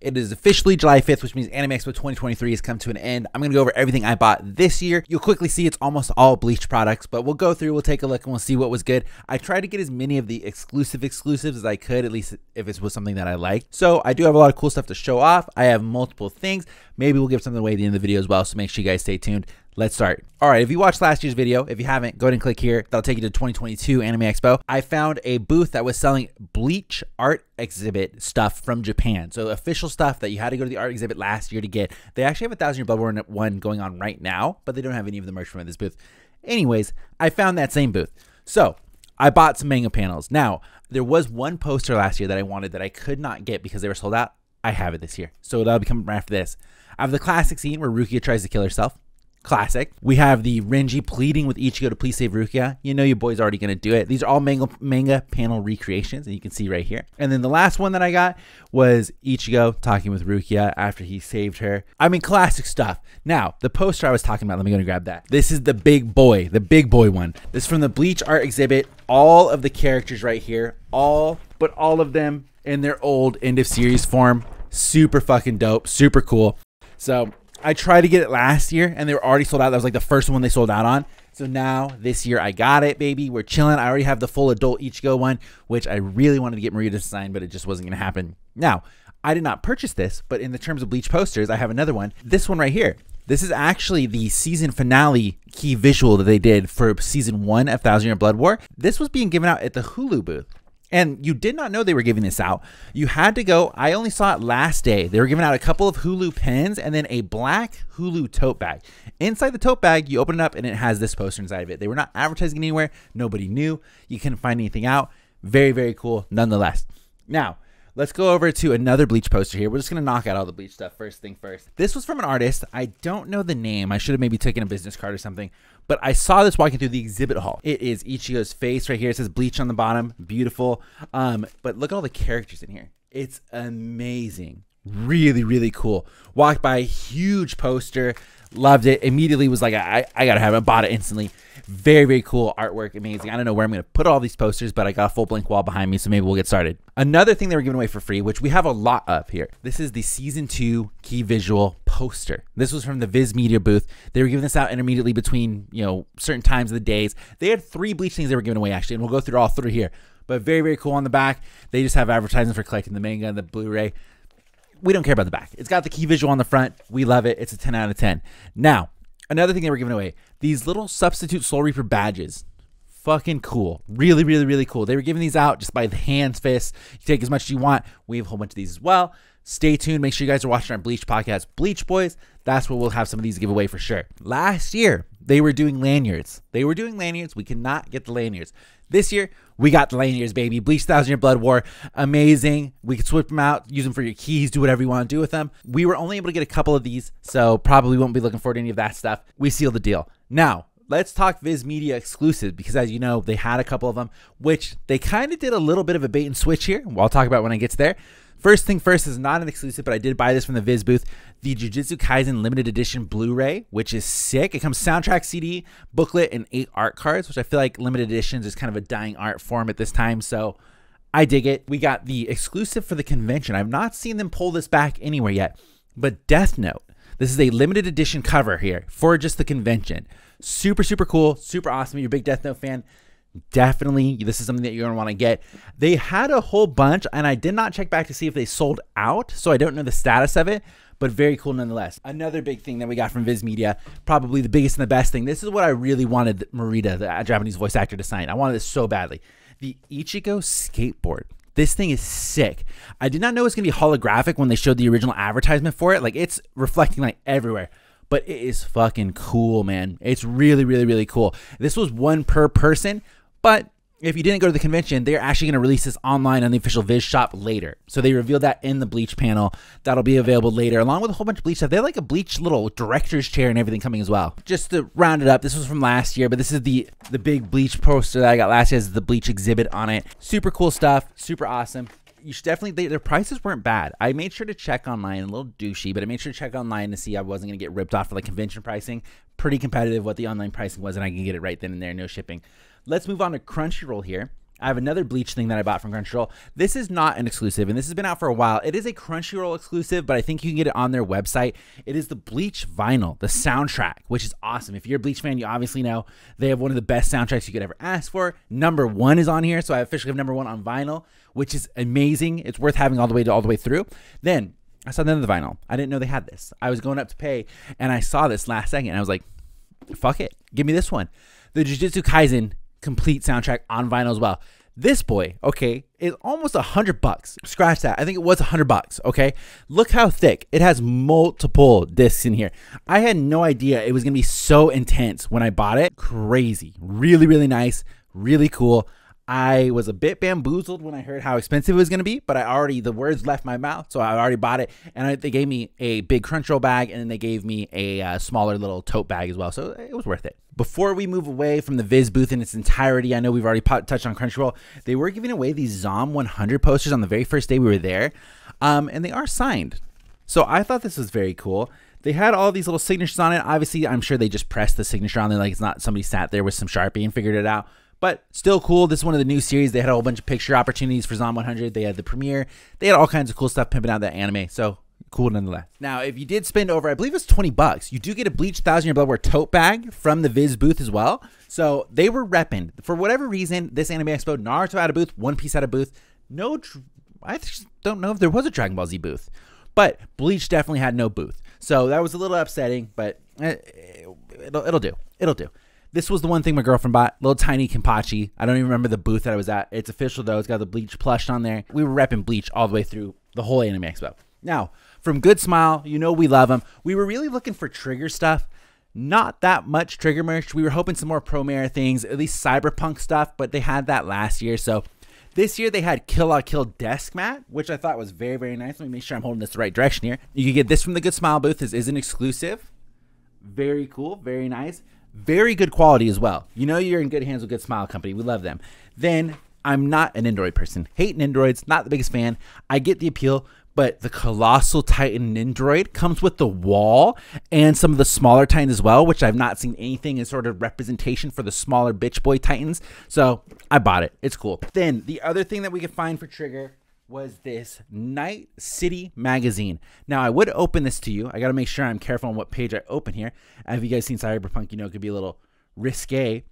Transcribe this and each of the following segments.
It is officially July 5th, which means Anime Expo 2023 has come to an end. I'm going to go over everything I bought this year. You'll quickly see it's almost all Bleach products, but we'll go through, we'll take a look, and we'll see what was good. I tried to get as many of the exclusives as I could, at least if it was something that I liked. So I do have a lot of cool stuff to show off. I have multiple things. Maybe we'll give something away at the end of the video as well, so make sure you guys stay tuned. Let's start. All right, if you watched last year's video, if you haven't, go ahead and click here. That'll take you to 2022 Anime Expo. I found a booth that was selling Bleach art exhibit stuff from Japan. So official stuff that you had to go to the art exhibit last year to get. They actually have a 1,000 Year Blood War one going on right now, but they don't have any of the merch from this booth. Anyways, I found that same booth. So I bought some manga panels. Now, there was one poster last year that I wanted that I could not get because they were sold out. I have it this year. So that'll be coming right after this. I have the classic scene where Rukia tries to kill herself. Classic. We have the Renji pleading with Ichigo to please save Rukia. You know your boy's already going to do it. These are all manga panel recreations, and you can see right here. And then the last one that I got was Ichigo talking with Rukia after he saved her. I mean, classic stuff. Now, the poster I was talking about, let me go and grab that. This is the big boy one. This is from the Bleach art exhibit. All of the characters right here, all of them in their old end of series form. Super fucking dope, super cool. So I tried to get it last year and they were already sold out. That was like the first one they sold out on. So now this year I got it, baby. We're chilling. I already have the full adult Ichigo one, which I really wanted to get Maria to sign, but it just wasn't going to happen. Now, I did not purchase this, but in the terms of Bleach posters, I have another one. This one right here. This is actually the season finale key visual that they did for season 1 of 1,000 Year Blood War. This was being given out at the Hulu booth. And you did not know they were giving this out. You had to go. I only saw it last day. They were giving out a couple of Hulu pens and then a black Hulu tote bag. Inside the tote bag, you open it up and it has this poster inside of it. They were not advertising anywhere. Nobody knew. You couldn't find anything out. Very, very cool nonetheless. Now, let's go over to another Bleach poster here. We're just going to knock out all the Bleach stuff first thing first. This was from an artist. I don't know the name. I should have maybe taken a business card or something. But I saw this walking through the exhibit hall. It is Ichigo's face right here. It says Bleach on the bottom. Beautiful. But look at all the characters in here. It's amazing. Really, really cool. Walked by, huge poster. Loved it. Immediately was like, I got to have it. Bought it instantly. Very, very cool artwork. Amazing. I don't know where I'm going to put all these posters, but I got a full blank wall behind me, so maybe we'll get started. Another thing they were giving away for free, which we have a lot of here. This is the season 2 key visual poster. This was from the Viz Media booth. They were giving this out intermittently between, certain times of the days. They had 3 Bleach things they were giving away, actually, and we'll go through all 3 here. But very, very cool on the back. They just have advertising for collecting the manga and the Blu-ray. We don't care about the back. It's got the key visual on the front. We love it. It's a 10 out of 10. Now, another thing they were giving away, these little substitute Soul Reaper badges. Fucking cool. Really, really, really cool. They were giving these out just by the hands, fists. You take as much as you want. We have a whole bunch of these as well. Stay tuned. Make sure you guys are watching our Bleach podcast, Bleach Boys. That's where we'll have some of these to give away for sure. Last year, they were doing lanyards. We could not get the lanyards. This year, we got the lanyards, baby. Bleach 1,000 Year Blood War. Amazing. We could switch them out, use them for your keys, do whatever you want to do with them. We were only able to get a couple of these, so probably won't be looking forward to any of that stuff. We sealed the deal. Now, let's talk Viz Media exclusives, because as you know, they had a couple of them, which they kind of did a little bit of a bait and switch here. I'll talk about when I get to there. First thing first, is not an exclusive, but I did buy this from the Viz booth. The Jujutsu Kaisen limited edition Blu-ray, which is sick. It comes soundtrack CD, booklet, and 8 art cards, which I feel like limited editions is kind of a dying art form at this time, so I dig it. We got the exclusive for the convention. I've not seen them pull this back anywhere yet, but Death Note. This is a limited edition cover here for just the convention. Super, super cool, super awesome. You're a big Death Note fan. Definitely, this is something that you're going to want to get. They had a whole bunch, and I did not check back to see if they sold out, so I don't know the status of it, but very cool nonetheless. Another big thing that we got from Viz Media, probably the biggest and the best thing. This is what I really wanted Marita, the Japanese voice actor, to sign. I wanted this so badly. The Ichigo skateboard. This thing is sick. I did not know it was going to be holographic when they showed the original advertisement for it. Like, it's reflecting like everywhere. But it is fucking cool, man. It's really, really, really cool. This was 1 per person. But if you didn't go to the convention, they're actually going to release this online on the official Viz shop later. So they revealed that in the Bleach panel. That'll be available later, along with a whole bunch of Bleach stuff. They have like a Bleach little director's chair and everything coming as well. Just to round it up, this was from last year, but this is the big Bleach poster that I got last year. This is the Bleach exhibit on it. Super cool stuff. Super awesome. You should definitely, their prices weren't bad. I made sure to check online, a little douchey, but I made sure to check online to see I wasn't going to get ripped off for like convention pricing. Pretty competitive what the online pricing was, and I can get it right then and there, no shipping. Let's move on to Crunchyroll here. I have another Bleach thing that I bought from Crunchyroll. This is not an exclusive, and this has been out for a while. It is a Crunchyroll exclusive, but I think you can get it on their website. It is the Bleach vinyl, the soundtrack, which is awesome. If you're a Bleach fan, you obviously know they have one of the best soundtracks you could ever ask for. #1 is on here, so I officially have #1 on vinyl, which is amazing. It's worth having all the way through. Then I saw the end of the vinyl. I didn't know they had this. I was going up to pay, and I saw this last second, and I was like, fuck it. Give me this one. The Jujutsu Kaisen complete soundtrack on vinyl as well. This boy, okay, is almost $100. Scratch that. I think it was $100, okay? Look how thick. It has multiple discs in here. I had no idea it was going to be so intense when I bought it. Crazy. Really, really nice. Really cool. I was a bit bamboozled when I heard how expensive it was going to be, but the words left my mouth, so I already bought it. And they gave me a big Crunchyroll bag, and then they gave me a smaller little tote bag as well, so it was worth it. Before we move away from the Viz booth in its entirety, I know we've already touched on Crunchyroll. They were giving away these ZOM 100 posters on the very first day we were there, and they are signed. So I thought this was very cool. They had all these little signatures on it. Obviously, I'm sure they just pressed the signature on there, like it's not somebody sat there with some Sharpie and figured it out. But still cool. This is one of the new series. They had a whole bunch of picture opportunities for ZOM 100. They had the premiere. They had all kinds of cool stuff pimping out that anime. So cool nonetheless. Now, if you did spend over, I believe it was $20, you do get a Bleach 1000 Year Blood War tote bag from the Viz booth as well. So they were repping. For whatever reason, this Anime Expo, Naruto had a booth, One Piece had a booth. I just don't know if there was a Dragon Ball Z booth. But Bleach definitely had no booth. So that was a little upsetting, but it'll do. It'll do. This was the one thing my girlfriend bought, little tiny Kenpachi. I don't even remember the booth that I was at. It's official though. It's got the Bleach plush on there. We were repping Bleach all the way through the whole Anime Expo. Now, from Good Smile, you know we love them. We were really looking for Trigger stuff. Not that much Trigger merch. We were hoping some more Promare things, at least Cyberpunk stuff, but they had that last year. So this year they had Kill la Kill desk mat, which I thought was very, very nice. Let me make sure I'm holding this the right direction here. You can get this from the Good Smile booth. This is an exclusive. Very cool. Very nice. Very good quality as well. You know you're in good hands with Good Smile Company. We love them. Then I'm not an Nendoroid person. Hating Nendoroids, not the biggest fan. I get the appeal, but the Colossal Titan Nendoroid comes with the wall and some of the smaller Titans as well, which I've not seen anything in sort of representation for the smaller bitch boy Titans. So I bought it. It's cool. Then the other thing that we could find for Trigger was this Night City magazine. Now, I would open this to you. I got to make sure I'm careful on what page I open here. Have you guys seen Cyberpunk? You know it could be a little risque,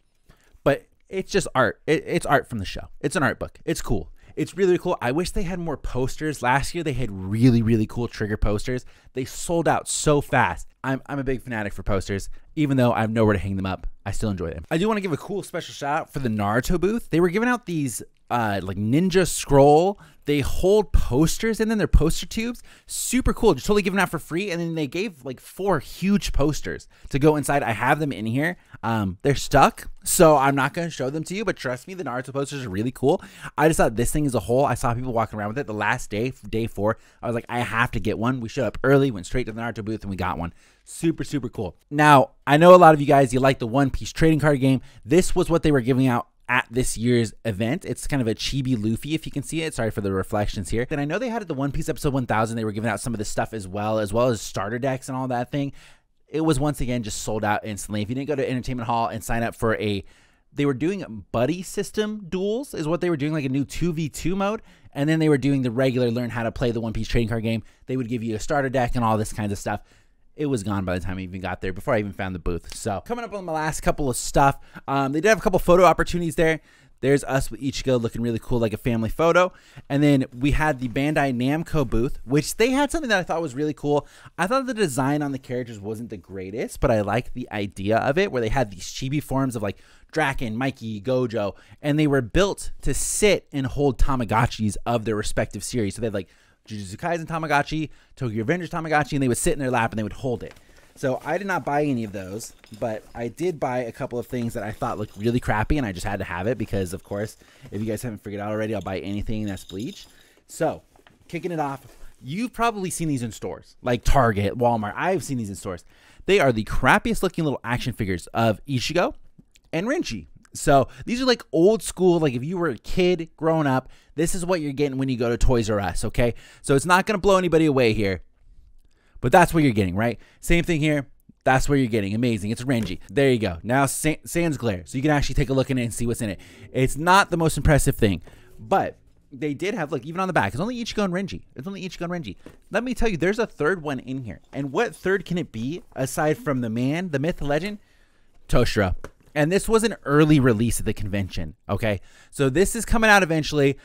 but it's just art. It's art from the show. It's an art book. It's cool. It's really cool. I wish they had more posters. Last year, they had really, really cool Trigger posters. They sold out so fast. I'm a big fanatic for posters. Even though I have nowhere to hang them up, I still enjoy them. I do want to give a cool special shout out for the Naruto booth. They were giving out these like Ninja Scroll. They hold posters and then they're poster tubes. Super cool. Just totally giving out for free. And then they gave like 4 huge posters to go inside. I have them in here. They're stuck, so I'm not going to show them to you, but trust me, the Naruto posters are really cool. I just thought this thing as a whole, I saw people walking around with it the last day, day 4. I was like, I have to get one. We showed up early, went straight to the Naruto booth, and we got one. Super, super cool. Now, I know a lot of you guys, you like the One Piece trading card game. This was what they were giving out at this year's event. It's kind of a chibi Luffy, if you can see it. Sorry for the reflections here. Then I know they had at the One Piece episode 1000, they were giving out some of this stuff as well as starter decks and all that thing. It was once again just sold out instantly. If you didn't go to Entertainment Hall and sign up for they were doing buddy system duels is what they were doing, like a new 2v2 mode. And then they were doing the regular learn how to play the One Piece trading card game. They would give you a starter deck and all this kinds of stuff. It was gone by the time I even got there, before I even found the booth. So coming up on my last couple of stuff, they did have a couple photo opportunities there. There's us with Ichigo looking really cool, like a family photo. And then we had the Bandai Namco booth, which they had something that I thought was really cool. I thought the design on the characters wasn't the greatest, but I liked the idea of it, where they had these chibi forms of like Draken, Mikey, Gojo, and they were built to sit and hold Tamagotchis of their respective series. So they had like Jujutsu Kaisen Tamagotchi, Tokyo Revengers Tamagotchi, and they would sit in their lap and they would hold it. So I did not buy any of those, but I did buy a couple of things that I thought looked really crappy, and I just had to have it because, of course, if you guys haven't figured out already, I'll buy anything that's Bleach. So, kicking it off, you've probably seen these in stores, like Target, Walmart. I've seen these in stores. They are the crappiest looking little action figures of Ichigo and Renji. So these are like old school, like if you were a kid growing up, this is what you're getting when you go to Toys R Us, okay? So it's not going to blow anybody away here, but that's what you're getting, right? Same thing here. That's where you're getting. Amazing. It's Renji. There you go. Now Sans Glare. So you can actually take a look in it and see what's in it. It's not the most impressive thing, but they did have, look, even on the back, it's only Ichigo and Renji. It's only Ichigo and Renji. Let me tell you, there's a third one in here. And what third can it be aside from the man, the myth, the legend? Toshiro. And this was an early release at the convention, okay? So this is coming out eventually.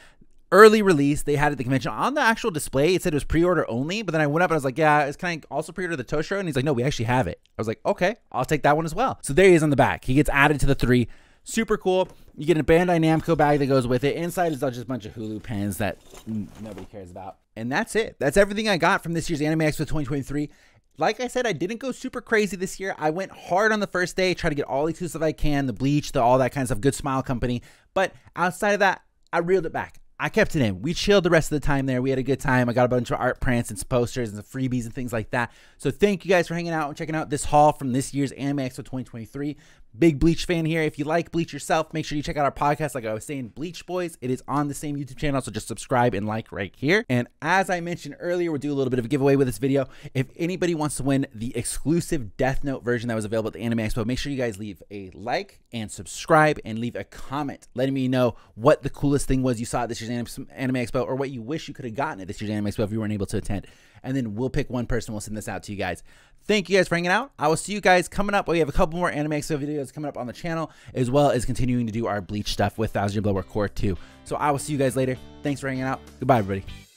Early release, they had at the convention. On the actual display, it said it was pre-order only, but then I went up and I was like, yeah, it's kind of also pre-order the Toshiro? And he's like, no, we actually have it. I was like, okay, I'll take that one as well. So there he is on the back. He gets added to the 3. Super cool. You get a Bandai Namco bag that goes with it. Inside is just a bunch of Hulu pens that nobody cares about. And that's it. That's everything I got from this year's Anime Expo 2023. Like I said, I didn't go super crazy this year. I went hard on the first day, try to get all the exclusive I can, the Bleach, all that kind of stuff, Good Smile Company. But outside of that, I reeled it back. I kept it in. We chilled the rest of the time there. We had a good time. I got a bunch of art prints and some posters and some freebies and things like that. So thank you guys for hanging out and checking out this haul from this year's Anime Expo 2023. Big Bleach fan here. If you like Bleach yourself, make sure you check out our podcast. Like I was saying, Bleach Boys. It is on the same YouTube channel, so just subscribe and like right here. And as I mentioned earlier, we'll do a little bit of a giveaway with this video. If anybody wants to win the exclusive Death Note version that was available at the Anime Expo, make sure you guys leave a like and subscribe and leave a comment letting me know what the coolest thing was you saw at this year's Anime Expo, or what you wish you could have gotten at this year's Anime Expo if you weren't able to attend. And then we'll pick one person. We'll send this out to you guys. Thank you guys for hanging out. I will see you guys coming up. We have a couple more Anime Expo videos coming up on the channel, as well as continuing to do our Bleach stuff with 1000 Year Blood War Core 2. So I will see you guys later. Thanks for hanging out. Goodbye, everybody.